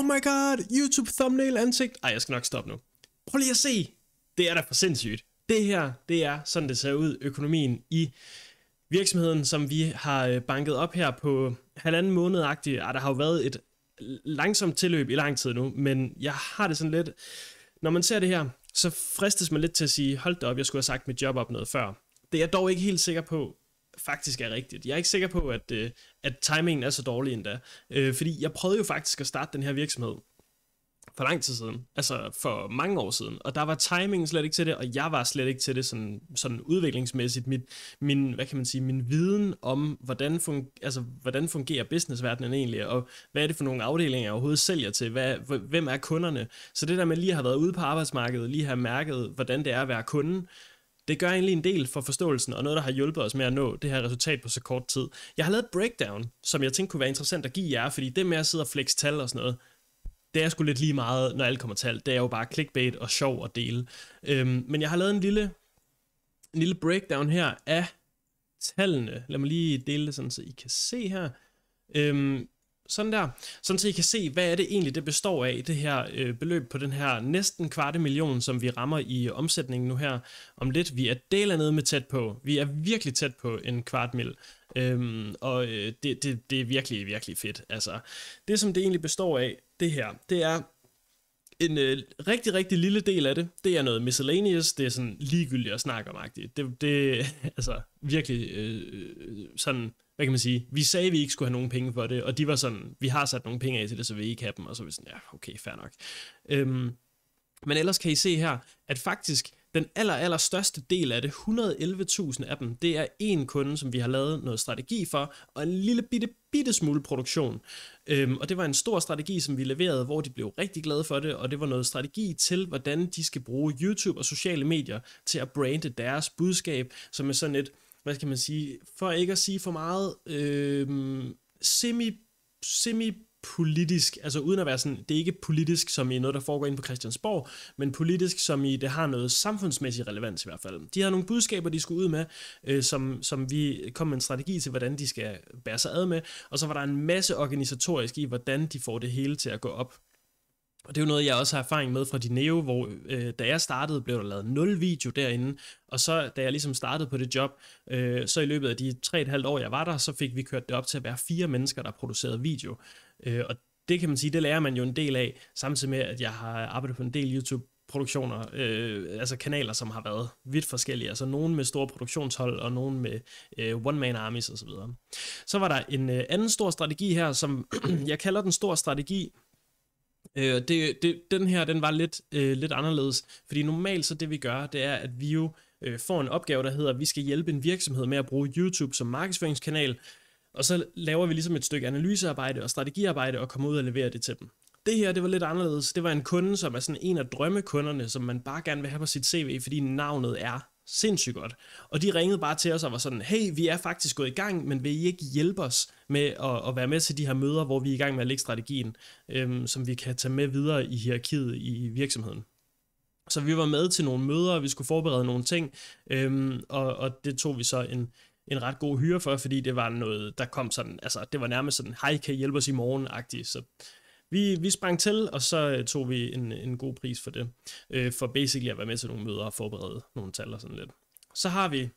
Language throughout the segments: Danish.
oh my god, YouTube thumbnail ansigt. Ej, jeg skal nok stoppe nu. Prøv lige at se. Det er da for sindssygt. Det her, det er sådan, det ser ud, økonomien i virksomheden, som vi har banket op her på 1,5 måned-agtigt. Der har jo været et langsomt tilløb i lang tid nu, men jeg har det sådan lidt, når man ser det her, så fristes man lidt til at sige, hold da op, jeg skulle have sagt mit job op noget før. Det er jeg dog ikke helt sikker på, faktisk er rigtigt. Jeg er ikke sikker på, at timingen er så dårlig endda, fordi jeg prøvede jo faktisk at starte den her virksomhed for lang tid siden, altså for mange år siden, og der var timingen slet ikke til det, og jeg var slet ikke til det sådan udviklingsmæssigt. Min, hvad kan man sige, min viden om, hvordan fungerer businessverdenen egentlig, og hvad er det for nogle afdelinger, jeg overhovedet sælger til, hvem er kunderne. Så det der med lige at have været ude på arbejdsmarkedet, lige have mærket, hvordan det er at være kunde, det gør egentlig en del for forståelsen, og noget, der har hjulpet os med at nå det her resultat på så kort tid. Jeg har lavet et breakdown, som jeg tænkte kunne være interessant at give jer, fordi det med at sidde og flex tal og sådan noget, det er sgu lidt lige meget, når alt kommer til alt. Det er jo bare clickbait og sjov at dele. Men jeg har lavet en lille breakdown her af tallene. Lad mig lige dele det sådan, så I kan se her. Sådan der. Sådan så I kan se, hvad er det egentlig, det består af, det her beløb på den her næsten 250.000, som vi rammer i omsætningen nu her om lidt. Vi er delanede med tæt på. Vi er virkelig tæt på en 250.000. Og det er virkelig, virkelig fedt. Altså, det som det egentlig består af, det her, det er en rigtig, rigtig lille del af det. Det er noget miscellaneous, det er sådan ligegyldigt at snakke om-agtigt. Det altså virkelig sådan, hvad kan man sige, vi sagde, at vi ikke skulle have nogen penge for det, og de var sådan, vi har sat nogle penge af til det, så vi ikke have dem, og så var vi sådan, ja, okay, fair nok. Men ellers kan I se her, at faktisk den aller største del af det, 111.000 af dem, det er en kunde, som vi har lavet noget strategi for, og en lille bitte smule produktion. Og det var en stor strategi, som vi leverede, hvor de blev rigtig glade for det, og det var noget strategi til, hvordan de skal bruge YouTube og sociale medier til at brande deres budskab, som er sådan et, hvad skal man sige, for ikke at sige for meget, semi-politisk, altså uden at være sådan, det er ikke politisk som i noget, der foregår inde på Christiansborg, men politisk som i, det har noget samfundsmæssig relevans i hvert fald. De havde nogle budskaber, de skulle ud med, som vi kom med en strategi til, hvordan de skal bære sig ad med, og så var der en masse organisatorisk i, hvordan de får det hele til at gå op. Og det er jo noget, jeg også har erfaring med fra Dineo, hvor da jeg startede, blev der lavet 0 video derinde, og så da jeg ligesom startede på det job, så i løbet af de 3,5 år, jeg var der, så fik vi kørt det op til at være 4 mennesker, der producerede video. Og det kan man sige, det lærer man jo en del af, samtidig med, at jeg har arbejdet på en del YouTube-produktioner, altså kanaler, som har været vidt forskellige, altså nogen med store produktionshold, og nogen med one-man armies osv. Så var der en anden stor strategi her, som jeg kalder den store strategi. Den her, den var lidt anderledes, fordi normalt så det vi gør, det er, at vi jo får en opgave, der hedder, at vi skal hjælpe en virksomhed med at bruge YouTube som markedsføringskanal, og så laver vi ligesom et stykke analysearbejde og strategiarbejde og kommer ud og leverer det til dem. Det her, det var lidt anderledes. Det var en kunde, som er sådan en af drømmekunderne, som man bare gerne vil have på sit CV, fordi navnet er sindssygt godt. Og de ringede bare til os og var sådan, hey, vi er faktisk gået i gang, men vil I ikke hjælpe os med at være med til de her møder, hvor vi er i gang med at lægge strategien, som vi kan tage med videre i hierarkiet i virksomheden. Så vi var med til nogle møder, og vi skulle forberede nogle ting, og det tog vi så en ret god hyre for, fordi det var noget, der kom sådan, altså det var nærmest sådan, hej, kan I hjælpe os i morgen-agtigt, så vi sprang til, og så tog vi en god pris for det, for basically at være med til nogle møder og forberede nogle tal og sådan lidt. Så har vi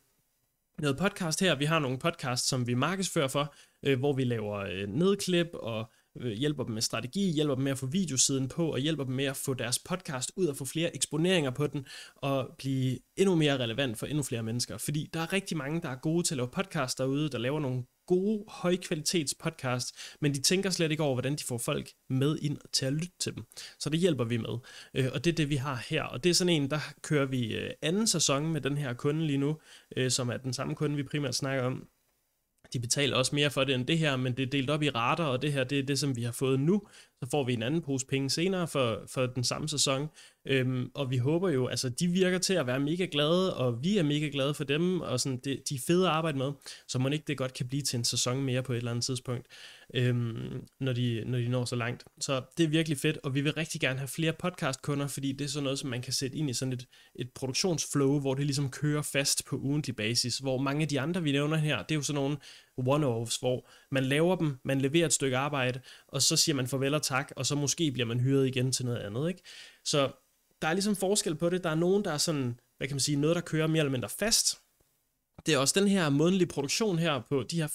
noget podcast her. Vi har nogle podcasts, som vi markedsfører for, hvor vi laver nedklip og hjælper dem med strategi, hjælper dem med at få videosiden på, og hjælper dem med at få deres podcast ud og få flere eksponeringer på den, og blive endnu mere relevant for endnu flere mennesker. Fordi der er rigtig mange, der er gode til at lave podcast derude, der laver nogle gode, højkvalitets podcast, men de tænker slet ikke over, hvordan de får folk med ind til at lytte til dem. Så det hjælper vi med. Og det er det, vi har her. Og det er sådan en, der kører vi anden sæson med den her kunde lige nu, som er den samme kunde, vi primært snakker om. De betaler også mere for det end det her, men det er delt op i rater, og det her, det er det, som vi har fået nu. Så får vi en anden pose penge senere for den samme sæson. Og vi håber jo, altså de virker til at være mega glade, og vi er mega glade for dem, og sådan, de er fede at arbejde med, så må ikke det godt kan blive til en sæson mere på et eller andet tidspunkt, når de når så langt. Så det er virkelig fedt, og vi vil rigtig gerne have flere podcastkunder, fordi det er sådan noget, som man kan sætte ind i sådan et produktionsflow, hvor det ligesom kører fast på ugentlig basis, hvor mange af de andre, vi nævner her, det er jo sådan nogle, one-offs, hvor man laver dem, man leverer et stykke arbejde, og så siger man farvel og tak, og så måske bliver man hyret igen til noget andet, ikke? Så der er ligesom forskel på det. Der er nogen, der er sådan, hvad kan man sige, noget, der kører mere eller mindre fast. Det er også den her månedlige produktion her på de her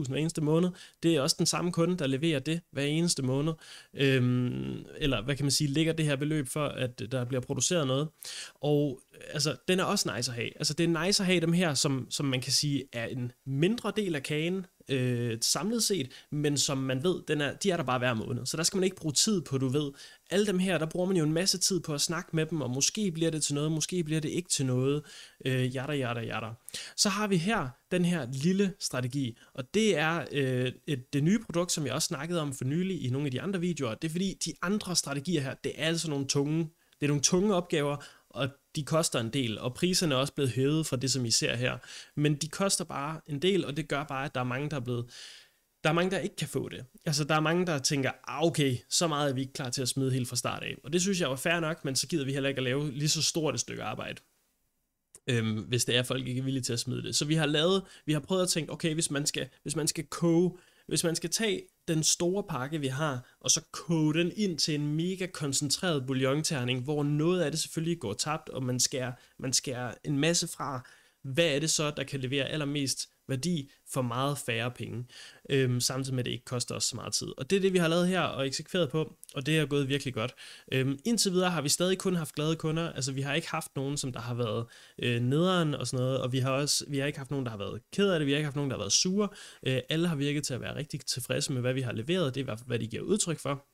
15.000 hver eneste måned. Det er også den samme kunde, der leverer det hver eneste måned. Eller hvad kan man sige, ligger det her beløb for, at der bliver produceret noget. Og altså, den er også nice at have. Altså, det er nice at have dem her, som man kan sige er en mindre del af kagen, samlet set, men som man ved, de er der bare hver måned. Så der skal man ikke bruge tid på, du ved. Alle dem her, der bruger man jo en masse tid på at snakke med dem, og måske bliver det til noget, måske bliver det ikke til noget. Jada. Så har vi her den her lille strategi, og det er det nye produkt, som jeg også snakkede om for nylig i nogle af de andre videoer. Det er fordi, de andre strategier her, det er altså nogle tunge opgaver, og de koster en del, og priserne er også blevet hævet fra det, som I ser her. Men de koster bare en del, og det gør bare, at der er mange, der ikke kan få det. Altså, der er mange, der tænker, okay, så meget er vi ikke klar til at smide helt fra start af. Og det synes jeg var fair nok, men så gider vi heller ikke at lave lige så stort et stykke arbejde, hvis det er, folk ikke er villige til at smide det. Så vi har prøvet at tænke, okay, hvis man skal tage den store pakke, vi har, og så koge den ind til en mega koncentreret bouillonterning, hvor noget af det selvfølgelig går tabt, og man skærer en masse fra. Hvad er det så, der kan levere allermest værdi for meget færre penge, samtidig med, at det ikke koster os så meget tid. Og det er det, vi har lavet her og eksekveret på, og det er gået virkelig godt. Indtil videre har vi stadig kun haft glade kunder, altså vi har ikke haft nogen, som der har været nederen og sådan noget, og vi har ikke haft nogen, der har været ked af det, vi har ikke haft nogen, der har været sure. Alle har virket til at være rigtig tilfredse med, hvad vi har leveret, det er i hvert fald, hvad de giver udtryk for.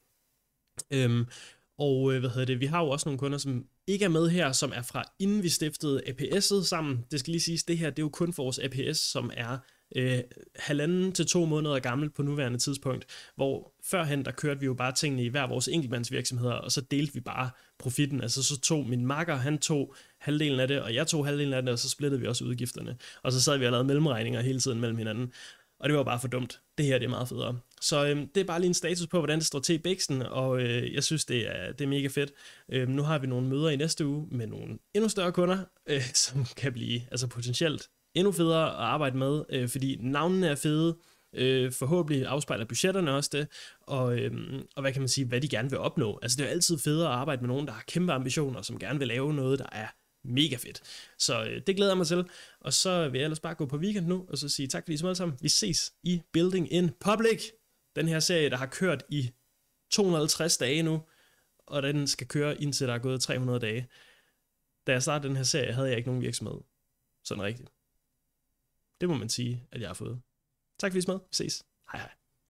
Vi har jo også nogle kunder, som ikke er med her, som er fra inden vi stiftede APS'et sammen. Det skal lige siges, det her det er jo kun for vores APS, som er 1,5 til 2 måneder gammel på nuværende tidspunkt, hvor førhen der kørte vi jo bare tingene i hver vores enkeltmandsvirksomheder, og så delte vi bare profitten. Altså så tog min makker, han tog halvdelen af det, og jeg tog halvdelen af det, og så splittede vi også udgifterne. Og så sad vi og lavede mellemregninger hele tiden mellem hinanden. Og det var bare for dumt. Det her det er meget federe. Så det er bare lige en status på, hvordan det står til i Bixen, og jeg synes, det er mega fedt. Nu har vi nogle møder i næste uge med nogle endnu større kunder, som kan blive altså potentielt endnu federe at arbejde med, fordi navnene er fede, forhåbentlig afspejler budgetterne også det, og hvad kan man sige, hvad de gerne vil opnå. Altså det er jo altid federe at arbejde med nogen, der har kæmpe ambitioner, som gerne vil lave noget, der er mega fedt. Så det glæder jeg mig til. Og så vil jeg ellers bare gå på weekend nu, og så sige tak fordi I så alle sammen. Vi ses i Building in Public. Den her serie, der har kørt i 250 dage nu, og den skal køre indtil der er gået 300 dage. Da jeg startede den her serie, havde jeg ikke nogen virksomhed. Sådan rigtigt. Det må man sige, at jeg har fået. Tak fordi I så med. Vi ses. Hej hej.